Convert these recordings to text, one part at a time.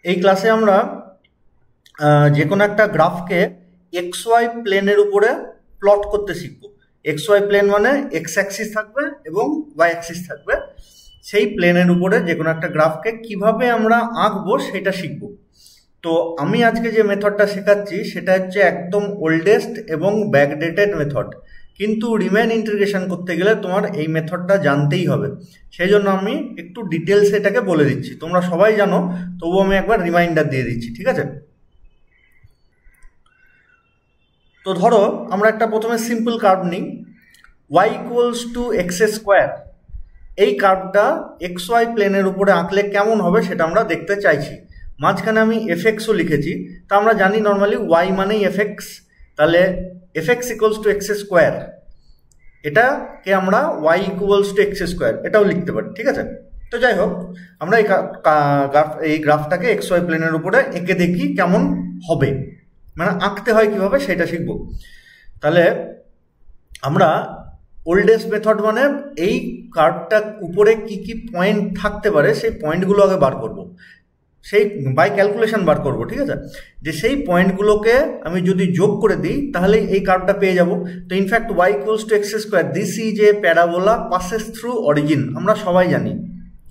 এই ক্লাসে আমরা যে কোনো একটা গ্রাফকে এক্স ওয়াই প্লেনের উপরে প্লট করতে শিখব। এক্স ওয়াই প্লেন মানে এক্স অ্যাক্সিস থাকবে এবং ওয়াই অ্যাক্সিস থাকবে, সেই প্লেনের উপরে যে কোনো একটা গ্রাফকে কিভাবে আমরা আঁকবো সেটা শিখব। তো আমি আজকে যে মেথডটা শেখাচ্ছি সেটা হচ্ছে একদম ওল্ডেস্ট এবং ব্যাকডেটেড মেথড, কিন্তু রিমেন ইন্টিগ্রেশন করতে গেলে তোমার এই মেথডটা জানতেই হবে। সেই জন্য আমি একটু ডিটেলস এটাকে বলে দিচ্ছি, তোমরা সবাই জানো তবুও আমি একবার রিমাইন্ডার দিয়ে দিচ্ছি, ঠিক আছে? তো ধরো আমরা একটা প্রথমে সিম্পল কার্ভ নিই, y equals to x square. এই কার্ভটা এক্স ওয়াই প্লেনের উপরে আঁকলে কেমন হবে সেটা আমরা দেখতে চাইছি। মাঝখানে আমি এফএক্সও লিখেছি, তা আমরা জানি নর্মালি y মানেই এফএক্স, তাহলে FX equals to x square, এটাকে আমরা y equals to x square এটাও লিখতে পারি, ঠিক আছে? তো যাই হোক, আমরা এই গ্রাফটাকে এক্স ওয়াই প্লেনের উপরে এঁকে দেখি কেমন হবে, মানে আঁকতে হয় কিভাবে সেটা শিখব। তাহলে আমরা ওল্ডেস্ট মেথড মানে এই কার্ভটার উপরে কি কি পয়েন্ট থাকতে পারে সেই পয়েন্টগুলো আগে বার করব, সেই বাই ক্যালকুলেশন বার করব, ঠিক আছে? যে সেই পয়েন্টগুলোকে আমি যদি যোগ করে দিই তাহলে এই কার্ভটা পেয়ে যাব। তো in fact y equals to x square, this is a parabola passes through origin, আমরা সবাই জানি,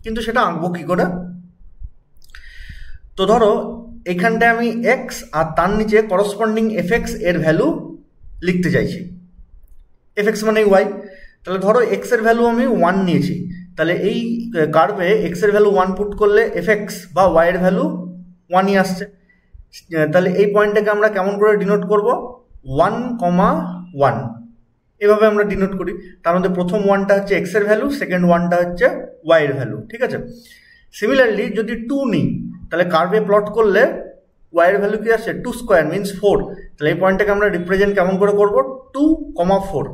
কিন্তু সেটা আঁকবো কি করে? তো ধরো এখানটায় আমি এক্স আর তার নিচে করসপন্ডিং এফএক্স এর ভ্যালু লিখতে চাইছি, এফএক্স মানে ওয়াই। তাহলে ধরো এক্স এর ভ্যালু আমি 1 নিয়েছি, তাহলে এই কার্ভে এক্স এর ভ্যালু 1 পুট করলে এফএক্স বা ওয়াই এর ভ্যালু 1ই আসছে। তাহলে এই পয়েন্টটাকে আমরা কেমন করে ডিনোট করব? 1,1 এভাবে আমরা ডিনোট করি। তার মধ্যে প্রথম 1টা হচ্ছে এক্স এর ভ্যালু, সেকেন্ড 1টা হচ্ছে ওয়াই এর ভ্যালু, ঠিক আছে? সিমিলারলি যদি 2 নিই তাহলে কার্ভে প্লট করলে ওয়াই এর ভ্যালু কি আসছে? 2 স্কোয়ার মিনস 4। তাহলে এই পয়েন্টটাকে আমরা রিপ্রেজেন্ট কেমন করে করব? 2,4।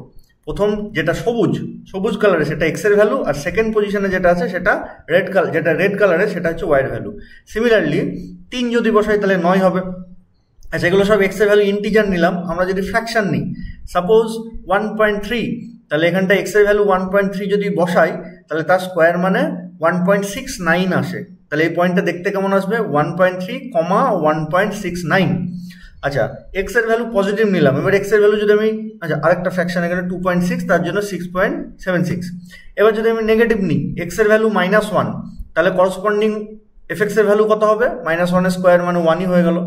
প্রথম যেটা সবুজ কালারে সেটা এক্স এর ভ্যালু, আর সেকেন্ড পজিশনে যেটা আছে সেটা রেড কালারে সেটা হচ্ছে ওয়াই এর ভ্যালু। সিমিলারলি 3 যদি বসাই তাহলে 9 হবে। আচ্ছা, এগুলো সব এক্স এর ভ্যালু ইন্টিজার নিলাম। আমরা যদি ফ্র্যাকশন নিই, সাপোজ 1.3, তাহলে এখানটা এক্স এর ভ্যালু 1.3 যদি বসাই তাহলে তার স্কোয়ার মানে 1.69 আসে। তাহলে এই পয়েন্টটা দেখতে কেমন আসবে? 1.3, 1.69। আচ্ছা, এক্স এর ভ্যালু পজিটিভ নিলাম, এবার এক্স এর ভ্যালু যদি আমি আরেকটা ফ্র্যাকশন এখানে 2.6, তার জন্য 6.76। এবার যদি আমি নেগেটিভ নিই, এক্স এর ভ্যালু -1, তাহলে করসপন্ডিং এফএক্স এর ভ্যালু কত হবে? -1 এর স্কোয়ার মানে 1ই হয়ে গেল।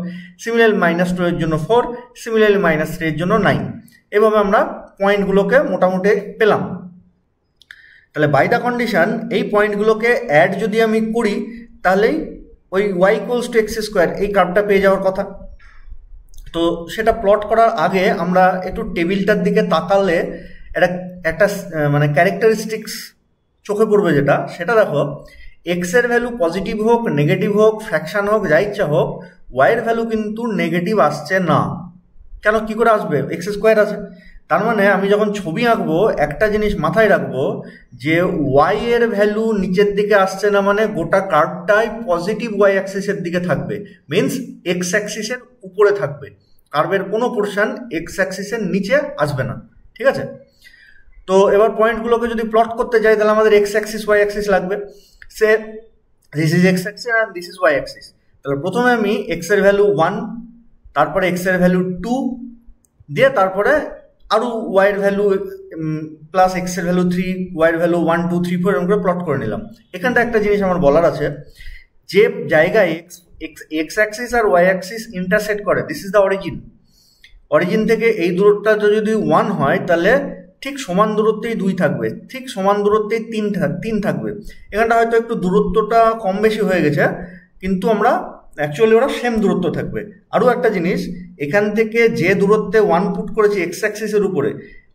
সিমিলারলি -2 এর জন্য 4, সিমিলারলি -3 এর জন্য 9। এভাবে আমরা পয়েন্টগুলোকে মোটামুটি পেলাম। তাহলে বাই দ্য কন্ডিশন এই পয়েন্টগুলোকে অ্যাড যদি আমি করি তাহলেই ওই y equals to x square এই কার্ভটা পেয়ে যাওয়ার কথা। তো সেটা প্লট করার আগে আমরা একটু টেবিলটার দিকে তাকালে একটা মানে ক্যারেক্টারিস্টিক্স চোখে পড়বে, সেটা দেখো, এক্স এর ভ্যালু পজিটিভ হোক, নেগেটিভ হোক, ফ্র্যাকশন হোক, যা ইচ্ছা হোক, ওয়াই এর ভ্যালু কিন্তু নেগেটিভ আসছে না। কেন, কি করে আসবে? এক্স স্কোয়ার আছে। তার মানে আমি যখন ছবি আঁকবো একটা জিনিস মাথায় রাখবো, যে ওয়াই এর ভ্যালু নিচের দিকে আসছে না, মানে গোটা কার্ভটাই পজিটিভ ওয়াই অ্যাক্সিসের দিকে থাকবে, মিনস এক্স অ্যাক্সিসের উপরে থাকবে, কার্ভের কোনো পোর্শন এক্স অ্যাক্সিসের নিচে আসবে না, ঠিক আছে? তো এবার পয়েন্টগুলোকে যদি প্লট করতে যাই তাহলে আমাদের এক্স অ্যাক্সিস ওয়াই অ্যাক্সিস লাগবে। Say this is X axis আর দিস ইজ ওয়াই অ্যাক্সিস। তাহলে প্রথমে আমি এক্স এর ভ্যালু 1, তারপরে এক্স এর ভ্যালু 2 দিয়ে তারপরে আরও ওয়াই এর ভ্যালু প্লাস এক্স এর ভ্যালু 3, ওয়াই এর ভ্যালু 1, 2, 3, 4 এরকম করে প্লট করে নিলাম। এখানটা একটা জিনিস আমার বলার আছে, যে জায়গায় এক্স অ্যাক্সিস আর ওয়াই অ্যাক্সিস ইন্টারসেক্ট করে, দিস ইজ দ্য অরিজিন থেকে এই দূরত্বটা যদি 1 হয় তাহলে ঠিক সমান দূরত্বেই 2 থাকবে, ঠিক সমান দূরত্বেই 3 থাকবে। এখানটা হয়তো একটু দূরত্বটা কম বেশি হয়ে গেছে, কিন্তু আমরা অ্যাকচুয়ালি ওরা সেম দূরত্ব থাকবে। আরও একটা জিনিস, এখান থেকে যে দূরত্বে 1 পুট করেছি এক্স অ্যাক্সিসের উপরে,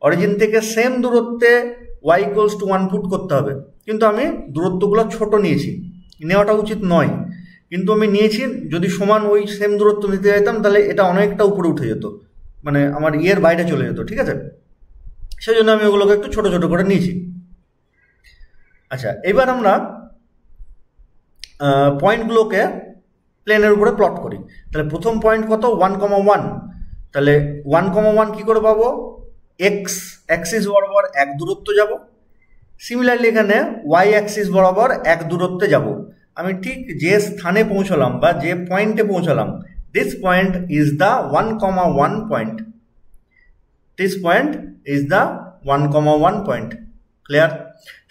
অরিজিন থেকে সেম দূরত্বে ওয়াই ইকুয়ালস টু 1 পুট করতে হবে, কিন্তু আমি দূরত্বগুলো ছোট নিয়েছি, নেওয়াটা উচিত নয়, কিন্তু আমি নিয়েছি। যদি সমান ওই সেম দূরত্ব নিতে যেতাম তাহলে এটা অনেকটা উপরে উঠে যেত, মানে আমার ইয়ের বাইরে চলে যেত, ঠিক আছে? সেই জন্য আমি ওগুলোকে একটু ছোট ছোট করে নিয়েছি। আচ্ছা, এবার আমরা পয়েন্টগুলোকে প্লেনের উপরে প্লট করি। তাহলে প্রথম পয়েন্ট কত? 1,1। তাহলে 1,1 কি করে পাবো? এক্স অ্যাক্সিস বরাবর 1 দূরত্ব যাব, সিমিলারলি এখানে ওয়াই অ্যাক্সিস বরাবর 1 দূরত্বে যাব। আমি ঠিক যে স্থানে পৌঁছলাম বা যে পয়েন্টে পৌঁছলাম, this point is the 1,1 point, this point is the 1,1 point. Clear?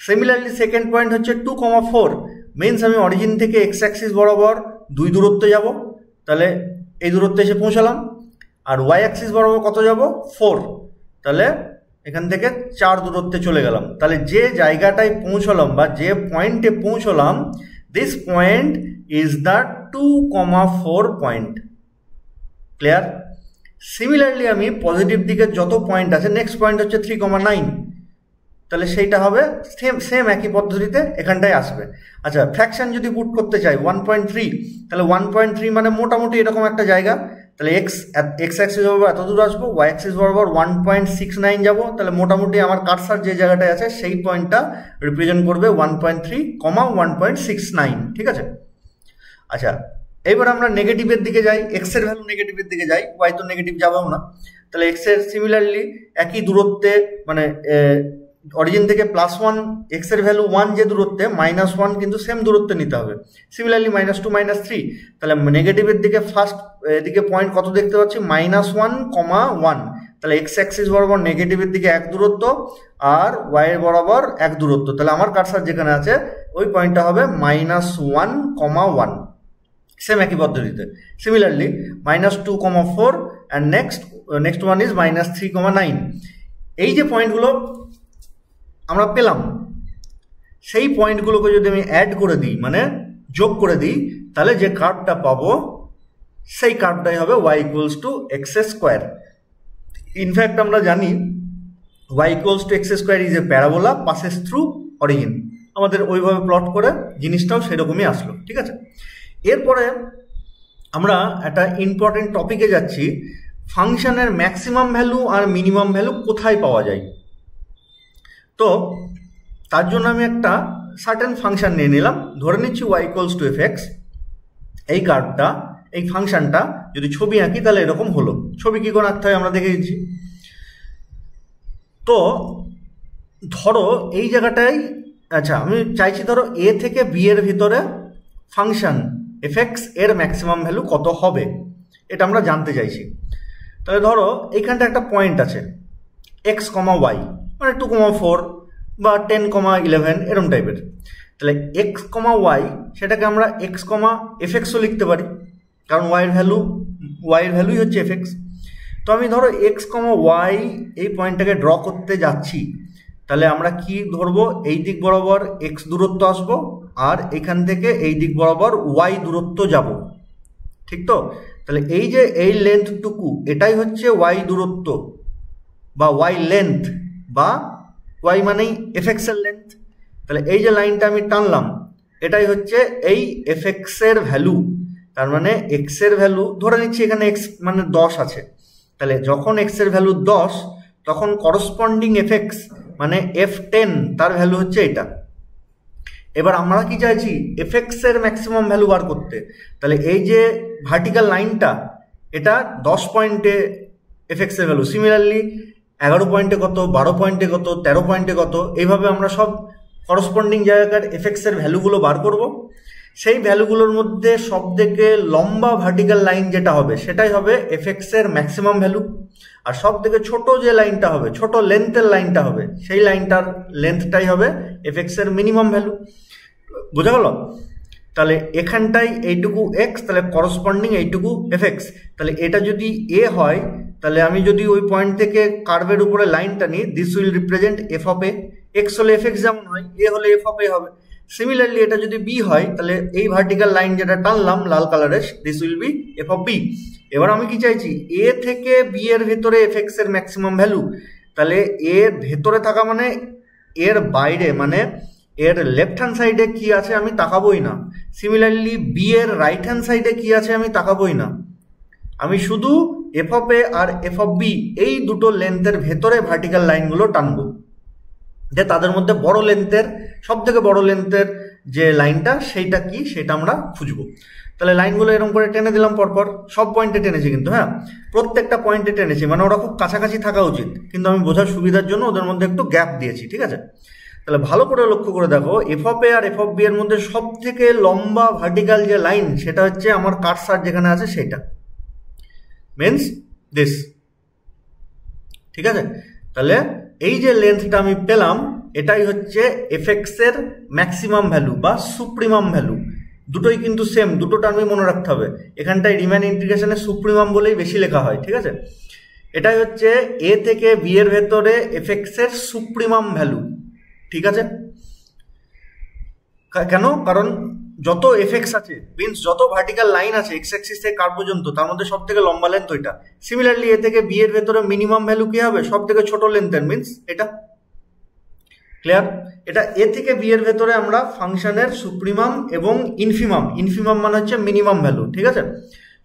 Similarly second point হচ্ছে 2,4, মিনস আমি অরিজিন থেকে এক্স অ্যাক্সিস বরাবর 2 দূরত্বে যাব, তাহলে এই দূরত্বে এসে পৌঁছালাম। আর ওয়াই অ্যাক্সিস বরাবর কত যাব? 4, তাহলে এখান থেকে 4 দূরত্বে চলে গেলাম। তাহলে যে জায়গাটায় পৌঁছলাম বা যে পয়েন্টে পৌঁছলাম, this point is the 2,4 point. Clear? Similarly আমি পজিটিভ দিকে যত পয়েন্ট আছে, নেক্সট পয়েন্ট হচ্ছে 3,9, তাহলে সেইটা হবে সেম একই পদ্ধতিতে এখানটায় আসবে। আচ্ছা, ফ্র্যাকশন যদি পুট করতে চাই 1.3, তাহলে 1.3 মানে মোটামুটি এরকম একটা জায়গা। তাহলে এক্স অ্যাক্সিস বরাবর এত দূর আসবো, ওয়াই অ্যাক্সিস বরাবর 1.69 যাব, তাহলে মোটামুটি আমার কার্সার যে জায়গাটায় আছে সেই পয়েন্টটা রিপ্রেজেন্ট করবে 1.3, 1.69। ঠিক আছে? আচ্ছা, এবার আমরা নেগেটিভের দিকে যাই, এক্স এর ভ্যালু নেগেটিভের দিকে যাই, ওয়াই তো নেগেটিভ যাবেও না। তাহলে এক্স এর সিমিলারলি একই দূরত্বে, মানে অরিজিন থেকে +1, এক্স এর ভ্যালু 1 যে দূরত্বে, -1 কিন্তু সেম দূরত্বে নিতে হবে। সিমিলারলি -2, -3, তাহলে নেগেটিভের দিকে ফার্স্ট এদিকে পয়েন্ট কত দেখতে পাচ্ছি? -1,1। তাহলে এক্স অ্যাক্সিস বরাবর নেগেটিভের দিকে 1 দূরত্ব আর ওয়াই এর বরাবর 1 দূরত্ব। তাহলে আমার কার্সার যেখানে আছে ওই পয়েন্টটা হবে -1,1, সেম একই পদ্ধতিতে। Similarly -2,4 and next one is -3,9। এই যে পয়েন্টগুলো আমরা পেলাম, সেই পয়েন্টগুলোকে যদি আমি অ্যাড করে দিই, মানে যোগ করে দিই, তাহলে যে কার্ভটা পাবো সেই কার্ভটাই হবে y = x²। ইনফ্যাক্ট আমরা জানি y = x² is a parabola passes through origin. আমাদের ওইভাবে প্লট করে জিনিসটাও সেরকমই আসলো। ঠিক আছে? এরপরে আমরা একটা ইম্পর্টেন্ট টপিকে যাচ্ছি, ফাংশনের ম্যাক্সিমাম ভ্যালু আর মিনিমাম ভ্যালু কোথায় পাওয়া যায়। তো তার জন্য আমি একটা সার্টেন ফাংশন নিয়ে নিলাম, ধরে নিচ্ছি y = fx। এই কার্ভটা, এই ফাংশনটা যদি ছবি আঁকি তাহলে এরকম হলো। ছবি কী করে আঁকতে হয় আমরা দেখে দিচ্ছি। তো ধরো এই জায়গাটায়, আচ্ছা আমি চাইছি ধরো এ থেকে বি এর ভিতরে ফাংশন fx এর ম্যাক্সিমাম ভ্যালু কত হবে, এটা আমরা জানতে চাইছি। তাহলে ধরো এইখানটা একটা পয়েন্ট আছে x, y, মানে 2,4 বা 10,11 এরম টাইপের। তাহলে x, y সেটাকে আমরা x, fxও লিখতে পারি, কারণ y এর ভ্যালুই হচ্ছে fx। তো আমি ধরো x, y এই পয়েন্টটাকে ড্র করতে যাচ্ছি, তাহলে আমরা কি ধরবো? এই দিক বরাবর x দূরত্ব আসবো আর এখান থেকে এই দিক বরাবর y দূরত্ব যাব। ঠিক তো? তাহলে এই যে এই লেন্থটুকু, এটাই হচ্ছে y দূরত্ব বা y লেন্থ, বা y মানেই fx এর লেন্থ। তাহলে এই যে লাইনটা আমি টানলাম, এটাই হচ্ছে এই fx এর ভ্যালু। তার মানে x এর ভ্যালু, ধরে নিচ্ছি এখানে x মানে 10 আছে, তাহলে যখন x এর ভ্যালু 10, তখন করসপন্ডিং fx মানে f10 তার ভ্যালু হচ্ছে এটা। এবার আমরা কি চাইছি? fx এর ম্যাক্সিমাম ভ্যালু বার করতে। তাহলে এই যে ভার্টিক্যাল লাইনটা, এটা 10 পয়েন্টে fx এর ভ্যালু। সিমিলারলি 11 পয়েন্টে কত, 12 পয়েন্টে কত, 13 পয়েন্টে কত, এইভাবে আমরা সব করসপন্ডিং জায়গার fx এর ভ্যালুগুলো বার করব। সেই ভ্যালুগুলোর মধ্যে সবথেকে লম্বা ভার্টিক্যাল লাইন যেটা হবে সেটাই হবে fx এর ম্যাক্সিমাম ভ্যালু, আর সবথেকে ছোট যে লাইনটা হবে, ছোট লেন্থের লাইনটা হবে, সেই লাইনটার লেন্থটাই হবে fx এর মিনিমাম ভ্যালু। বোঝা গেল? তাহলে এখানটাই এইটুকু x, তাহলে করসপন্ডিং এইটুকু fx। তাহলে এটা যদি a হয়, তাহলে আমি যদি ওই পয়েন্ট থেকে কার্ভের উপরে লাইনটা নিই, this will represent f of a। x হলে fx যেমন হয়, a হলে f অফ a হবে। সিমিলারলি এটা যদি b হয়, তাহলে এই ভার্টিক্যাল লাইন যেটা টানলাম লাল কালারের, this will be f of b। এবার আমি কি চাইছি? a থেকে b এর ভেতরে fx এর ম্যাক্সিমাম ভ্যালু। তাহলে a এর ভেতরে থাকা মানে এর বাইরে, মানে এর লেফট হ্যান্ড সাইডে কি আছে আমি তাকাবোই না। সিমিলারলি বি এর রাইট হ্যান্ড সাইডে কি আছে আমি তাকাবোই না। আমি শুধু এফ অফ এ আর এফ অফ বি এই দুটো লেন্থের ভেতরে ভার্টিক্যাল লাইনগুলো টানবো, যে তাদের মধ্যে বড় লেন্থের, সব থেকে বড় লেন্থের যে লাইনটা সেইটা কি সেটা আমরা খুঁজবো। তাহলে লাইনগুলো এরকম করে টেনে দিলাম পরপর, সব পয়েন্টে টেনেছি কিন্তু, হ্যাঁ প্রত্যেকটা পয়েন্টে টেনেছি, মানে ওরা খুব কাছাকাছি থাকা উচিত, কিন্তু আমি বোঝার সুবিধার জন্য ওদের মধ্যে একটু গ্যাপ দিয়েছি। ঠিক আছে? তাহলে ভালো করে লক্ষ্য করে দেখো, এফ অফ এ আর এফ অফ বি এর মধ্যে সব থেকে লম্বা ভার্টিক্যাল যে লাইন সেটা হচ্ছে আমার কার্সার যেখানে আছে সেটা, মিনস দিস। ঠিক আছে, তাহলে এই যে লেন্থটা আমি পেলাম এটাই হচ্ছে এফএক্স এর ম্যাক্সিমাম ভ্যালু বা সুপ্রিমাম ভ্যালু। দুটোই কিন্তু সেম, দুটো টার্মই মনে রাখতে হবে। এখানটায় রিমান ইন্টিগ্রেশনে সুপ্রিমাম বলেই বেশি লেখা হয়। ঠিক আছে, এটাই হচ্ছে এ থেকে বি এর ভেতরে এফএক্স এর সুপ্রিমাম ভ্যালু। ঠিক আছে, কেন? কারণ যত এফএক্স আছে মিনস যত ভার্টিক্যাল লাইন আছে এক্স অ্যাক্সিস থেকে কার পর্যন্ত, তার মধ্যে সব থেকে লম্বা লেন্থ ওইটা। সিমিলারলি এ থেকে বি এর ভেতরে মিনিমাম ভ্যালু কি হবে? সব থেকে ছোট লেন্থের, মিনস এটা। ক্লিয়ার? এটা এ থেকে বি এর ভেতরে আমরা ফাংশনের সুপ্রিমাম এবং ইনফিমাম, ইনফিমাম মানে হচ্ছে মিনিমাম ভ্যালু। ঠিক আছে,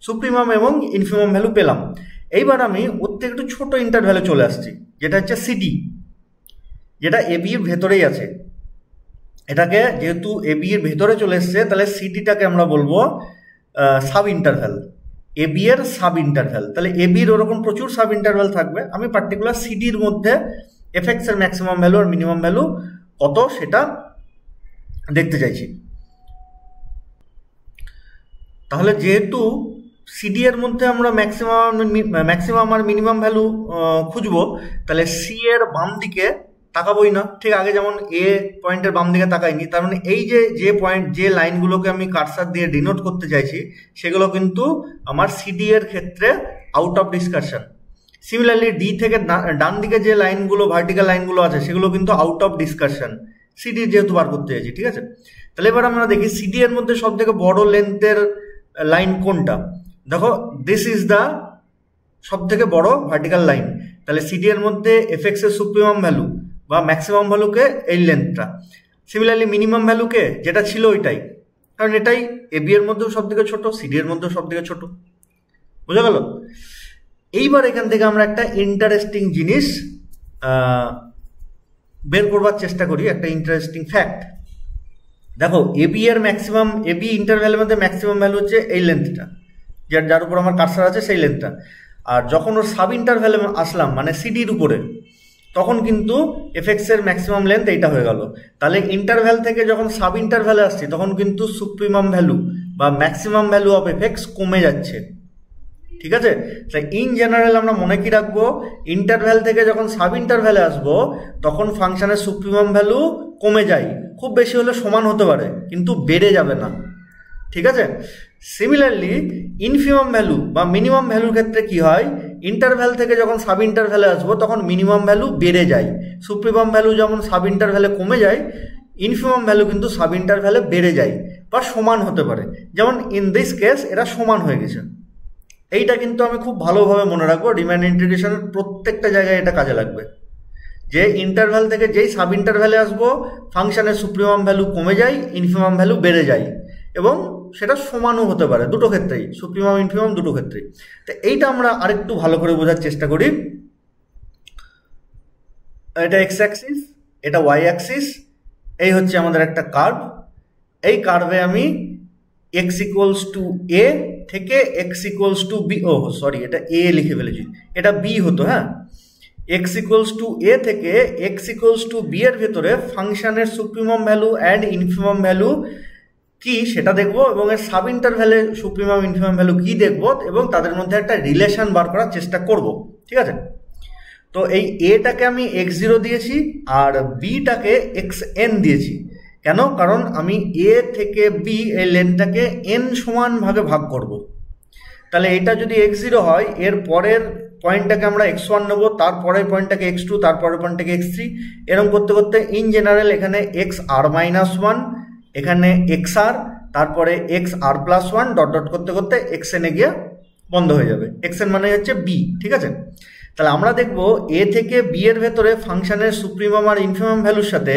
সুপ্রিমাম এবং ইনফিমাম ভ্যালু পেলাম। এইবার আমি ওর থেকে একটু ছোট ইন্টারভ্যালে চলে আসছি, যেটা হচ্ছে সিডি, যেটা এ বি এর ভেতরেই আছে। এটাকে যেহেতু এ বি এর ভেতরে চলে এসছে, তাহলে সিডিটাকে আমরা বলবো সাব ইন্টারভ্যাল, এ বি এর সাব ইন্টারভ্যাল। তাহলে এ বির ওরকম প্রচুর সাব ইন্টারভ্যাল থাকবে, আমি পার্টিকুলার সিডির মধ্যে এফএক্স এর ম্যাক্সিমাম ভ্যালু আর মিনিমাম ভ্যালু কত সেটা দেখতে চাইছি। তাহলে যেহেতু সিডি এর মধ্যে আমরা ম্যাক্সিমাম আর মিনিমাম ভ্যালু খুঁজবো, তাহলে সি এর বাম দিকে তাকাবোই না। ঠিক আগে যেমন এ পয়েন্টের বাম দিকে তাকাইনি, তার মানে এই যে পয়েন্ট, যে লাইনগুলোকে আমি কার্সার দিয়ে ডিনোট করতে চাইছি সেগুলো কিন্তু আমার সিডি এর ক্ষেত্রে out of discussion. Similarly D থেকে ডান দিকে যে লাইনগুলো, ভার্টিক্যাল লাইনগুলো আছে সেগুলো কিন্তু আউট অফ ডিসকাশন, সিডি যেহেতু বার করতে চাইছি। ঠিক আছে, তাহলে এবার আমরা দেখি সিডি এর মধ্যে সব থেকে বড় লেন্থের লাইন কোনটা। দেখো, দিস ইজ দ্য সব থেকে বড় ভার্টিক্যাল লাইন। তাহলে সিডি এর মধ্যে এফএক্স এর সুপ্রিমাম ভ্যালু বা ম্যাক্সিমাম ভ্যালুকে এই লেন্থটা, সিমিলারলি মিনিমাম ভ্যালুকে যেটা ছিল ওইটাই, কারণ এটাই এবি এর মধ্যেও সব থেকে ছোট, সিডি এর মধ্যেও সব থেকে ছোট। বোঝা গেল? এইবার এখান থেকে আমরা একটা ইন্টারেস্টিং জিনিস বের করবার চেষ্টা করি, একটা ইন্টারেস্টিং ফ্যাক্ট। দেখো, এবি এর ম্যাক্সিমাম, এবি ইন্টারভ্যালের মধ্যে ম্যাক্সিমাম ভ্যালু হচ্ছে এই লেন্থটা, যার উপর আমার কার্সার আছে সেই লেন্থটা। আর যখন ওর সাব ইন্টারভ্যালে আসলাম, মানে সিডির উপরে, তখন কিন্তু এফএক্স এর ম্যাক্সিমাম লেন্থ এইটা হয়ে গেল। তাহলে ইন্টারভ্যাল থেকে যখন সাব ইন্টারভ্যালে আসছি তখন কিন্তু সুপ্রিমাম ভ্যালু বা ম্যাক্সিমাম ভ্যালু অফ এফএক্স কমে যাচ্ছে। ঠিক আছে, তাই ইন জেনারেল আমরা মনে কি রাখবো, ইন্টারভ্যাল থেকে যখন সাব ইন্টারভ্যালে আসবো তখন ফাংশনের সুপ্রিমাম ভ্যালু কমে যায়, খুব বেশি হলে সমান হতে পারে কিন্তু বেড়ে যাবে না। ঠিক আছে, সিমিলারলি ইনফিমাম ভ্যালু বা মিনিমাম ভ্যালুর ক্ষেত্রে কি হয়, ইন্টারভ্যাল থেকে যখন সাব ইন্টারভ্যালে আসবো তখন মিনিমাম ভ্যালু বেড়ে যায়, সুপ্রিমাম ভ্যালু যেমন সাব ইন্টারভ্যালে কমে যায়, ইনফিমাম ভ্যালু কিন্তু সাব ইন্টারভ্যালে বেড়ে যায় বা সমান হতে পারে। যেমন ইন দিস কেস এরা সমান হয়ে গেছে। এইটা কিন্তু আমি খুব ভালোভাবে মনে রাখবো, রিমান ইন্টিগ্রেশনের প্রত্যেকটা জায়গায় এটা কাজে লাগবে, যে ইন্টারভ্যাল থেকে যেই সাব ইন্টারভ্যালে আসবো ফাংশনের সুপ্রিমাম ভ্যালু কমে যায়, ইনফিমাম ভ্যালু বেড়ে যায়, এবং সেটা সমানও হতে পারে দুটো ক্ষেত্রেই, সুপ্রিমাম ইনফিমাম দুটো ক্ষেত্রেই। তো এইটা আমরা আরেকটু ভালো করে বোঝার চেষ্টা করি। এটা এক্স অ্যাক্সিস, এটা ওয়াই অ্যাক্সিস, এই হচ্ছে আমাদের একটা কার্ভ। এই কার্ভে আমি এক্স ইকুয়ালস টু এ থেকে X equals to B, oh sorry এটা এ লিখে ফেলেছি, এটা বি হতো। হ্যাঁ, এক্স ইকুয়ালস টু এ থেকে এক্স ইকুয়ালস টু বি এর ভেতরে ফাংশনের supremum value and infimum value কি সেটা দেখবো, এবং এর সাব ইন্টারভ্যালে সুপ্রিমাম ইনফিমাম ভ্যালু কি দেখবো, এবং তাদের মধ্যে একটা রিলেশন বার করার চেষ্টা করব। ঠিক আছে, তো এই এটাকে আমি এক্স জিরো দিয়েছি আর বিটাকে এক্স এন দিয়েছি। কেন? কারণ আমি এ থেকে বি এই লেনটাকে এন সমান ভাগে ভাগ করব। তাহলে এটা যদি এক্স জিরো হয়, এর পরের পয়েন্টটাকে আমরা এক্স ওয়ান নেবো, তারপরের পয়েন্টটাকে এক্স টু, তারপরের পয়েন্টটাকে এক্স থ্রি, এরকম করতে করতে ইন জেনারেল এখানে এক্স আর মাইনাস ওয়ান, এখানে এক্স আর, তারপরে এক্স আর প্লাস ওয়ান, ডট ডট করতে করতে এক্স এনে গিয়ে বন্ধ হয়ে যাবে। এক্স এন মানে হচ্ছে বি। ঠিক আছে, তাহলে আমরা দেখবো এ থেকে বি এর ভেতরে ফাংশনের সুপ্রিমাম আর ইনফিমাম ভ্যালুর সাথে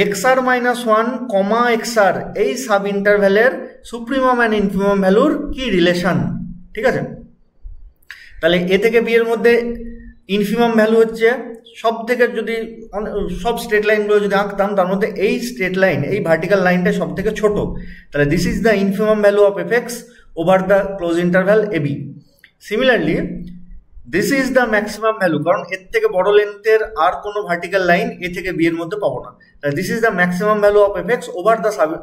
x R minus one comma x আর এই সাব ইন্টারভ্যালের সুপ্রিমাম অ্যান্ড ইনফিমাম ভ্যালুর কি রিলেশন। ঠিক আছে, তাহলে এ থেকে বি এর মধ্যে ইনফিমাম ভ্যালু হচ্ছে সব থেকে, যদি সব স্ট্রেট লাইনগুলো যদি আঁকতাম তার মধ্যে এই স্ট্রেট লাইন, এই ভার্টিক্যাল লাইনটা সব থেকে ছোট। তাহলে this is the infimum value of F X over the close interval A B. Similarly this is the maximum value, কারণ এর থেকে বড় লেন্থের আর কোনো ভার্টিক্যাল লাইন এ থেকে বি এর মধ্যে পাবো না। This is the maximum value of F X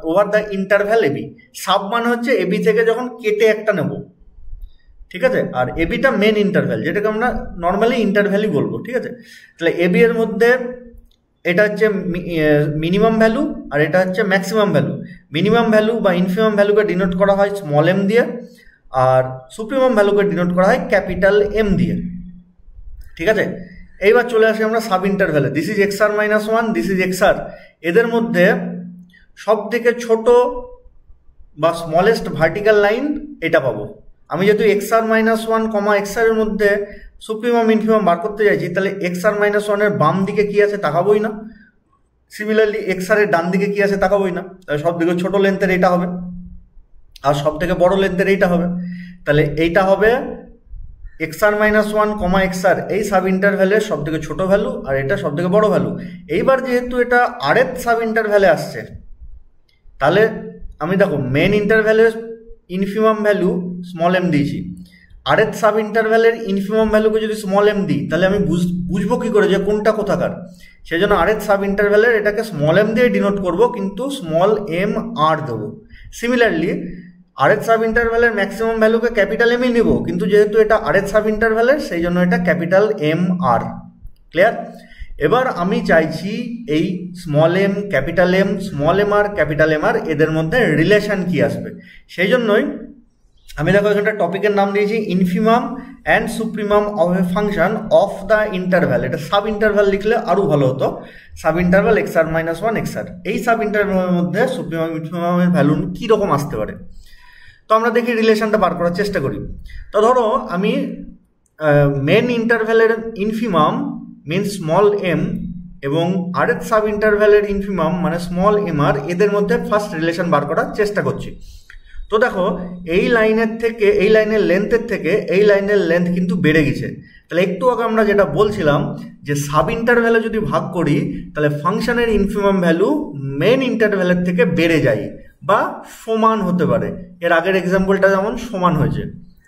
over the interval AB. Sub মানে হচ্ছে এবি থেকে যখন কেটে একটা নেব, ঠিক আছে, আর এবিটা মেন ইন্টারভ্যাল, যেটাকে আমরা নর্মালি ইন্টারভ্যালই বলবো, ঠিক আছে। তাহলে এবি এর মধ্যে এটা হচ্ছে মিনিমাম ভ্যালু আর এটা হচ্ছে ম্যাক্সিমাম ভ্যালু। মিনিমাম ভ্যালু বা ইনফিমাম ভ্যালুকে ডিনোট করা হয় স্মল এম দিয়ে, আর সুপ্রিমাম ভ্যালুকে ডিনোট করা হয় ক্যাপিটাল এম দিয়ে, ঠিক আছে। এইবার চলে আসি আমরা সাব ইন্টারভ্যালে। This is X R minus one, this is X R. এদের মধ্যে সব থেকে ছোট বা স্মলেস্ট ভার্টিক্যাল লাইন এটা পাবো। আমি যেহেতু x R minus one comma x আর এর মধ্যে সুপ্রিমাম ইনফিমাম বার করতে চাইছি, তাহলে এক্স আর মাইনাস ওয়ানের বাম দিকে কি আছে তাকাবোই না। সিমিলারলি এক্স আর এর ডান দিকে কি আছে তাকাবোই না। তাহলে সব থেকে ছোট লেন্থের এইটা হবে আর সব থেকে বড় লেন্থের এইটা হবে। তাহলে এইটা হবে x R minus one comma x আর, এই সাব ইন্টারভ্যালের সব থেকে ছোট ভ্যালু আর এটা সব থেকে বড় ভ্যালু। এইবার যেহেতু এটা আরের সাব ইন্টারভ্যালে আসছে, তাহলে আমি দেখো মেন ইন্টারভ্যালের ইনফিমাম ভ্যালু স্মল এম দিয়েছি, আরের সাব ইন্টারভ্যালের ইনফিমাম ভ্যালুকে যদি স্মল এম দিই তাহলে আমি বুঝবো কি করে যে কোনটা কোথাকার। সেই জন্য আরের সাব ইন্টারভ্যালের এটাকে স্মল এম দিয়ে ডিনোট করব, কিন্তু স্মল এম আর দেবো। সিমিলারলি আরের সাব ইন্টারভ্যালের ম্যাক্সিমাম ভ্যালুকে ক্যাপিটাল এমই নেব, কিন্তু যেহেতু এটা আরের সাব ইন্টারভ্যালের সেই জন্য এটা ক্যাপিটাল এম আর। ক্লিয়ার? এবার আমি চাইছি এই small M, capital M, small M R, capital M R এদের মধ্যে রিলেশন কি আসবে। সেই জন্যই আমি দেখো এখানটা টপিকের নাম দিয়েছি infimum and supremum of A function of the interval. এটা সাব ইন্টারভ্যাল লিখলে আরও ভালো হতো। Sub interval x R minus one x আর, এই সাব ইন্টারভ্যালের মধ্যে সুপ্রিমাম ইনফিমামের ভ্যালু কীরকম আসতে পারে। তো আমরা দেখি রিলেশনটা বার করার চেষ্টা করি। তো ধরো আমি মেন ইন্টারভ্যালের ইনফিমাম মিন স্মল এম এবং আরের সাব ইন্টারভ্যালের ইনফিমাম মানে স্মল এম আর, এদের মধ্যে ফার্স্ট রিলেশন বার করার চেষ্টা করছি। তো দেখো এই লাইনের থেকে এই লাইনের লেন্থের থেকে এই লাইনের লেন্থ কিন্তু বেড়ে গেছে। তাহলে একটু আগে আমরা যেটা বলছিলাম যে সাব ইন্টারভ্যালে যদি ভাগ করি তাহলে ফাংশনের ইনফিমাম ভ্যালু মেন ইন্টারভ্যালের থেকে বেড়ে যায় বা সমান হতে পারে। এর আগের এক্সাম্পলটা যেমন সমান হয়েছে,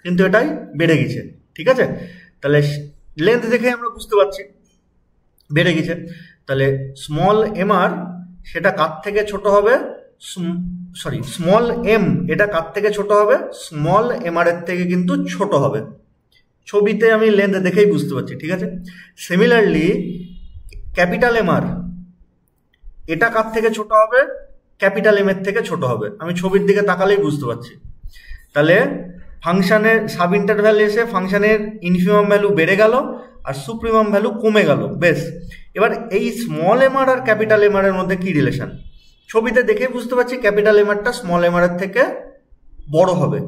কিন্তু এটাই বেড়ে গেছে, ঠিক আছে। তাহলে লেন্থ দেখে আমরা বুঝতে পারছি বেড়ে গেছে। তাহলে স্মল এম আর সেটা কার থেকে ছোট হবে, স্মল এম এটা কার থেকে ছোট হবে, স্মল এম আর এর থেকে কিন্তু ছোট হবে। ছবিতে আমি লেন্থ দেখেই বুঝতে পারছি, ঠিক আছে। সিমিলারলি ক্যাপিটাল এম আর এটা কার থেকে ছোট হবে, ক্যাপিটাল এম এর থেকে ছোট হবে। আমি ছবির দিকে তাকালেই বুঝতে পারছি। তাহলে ফাংশনের সাব ইন্টারভ্যাল এসে ফাংশনের ইনফিমাম ভ্যালু বেড়ে গেল আর সুপ্রিমাম ভ্যালু কমে গেল, বেশ। এবার এই small M R capital M আর এর মধ্যে কি রিলেশন, ছবিতে দেখে বুঝতে পারছি ক্যাপিটাল এম আরটা স্মল এম আর এর থেকে বড় হবে।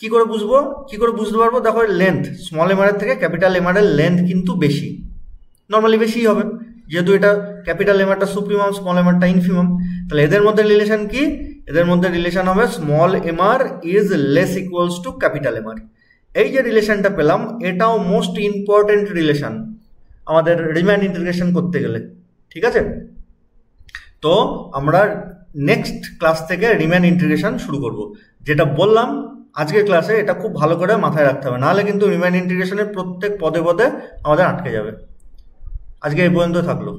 কি করে বুঝবো, কি করে বুঝতে পারবো, দেখো লেন্থ স্মল এম আর এর থেকে ক্যাপিটাল এম আর এর লেন্থ কিন্তু বেশি, নর্মালি বেশিই হবে যেহেতু এটা ক্যাপিটাল এম আরটা সুপ্রিমাম, স্মল এম আরটা ইনফিমাম। তাহলে এদের মধ্যে রিলেশন কি, এদের মধ্যে রিলেশন হবে small M R is less equals to capital M R. এই যে রিলেশনটা পেলাম এটাও মোস্ট ইম্পর্টেন্ট রিলেশন আমাদের রিম্যান ইন্টিগ্রেশন করতে গেলে, ঠিক আছে। তো আমরা নেক্সট ক্লাস থেকে রিম্যান ইন্টিগ্রেশন শুরু করব। যেটা বললাম আজকের ক্লাসে এটা খুব ভালো করে মাথায় রাখতে হবে, নাহলে কিন্তু রিম্যান ইন্টিগ্রেশনের প্রত্যেক পদে পদে আমাদের আটকে যাবে। আজকে এই পর্যন্ত থাকলো।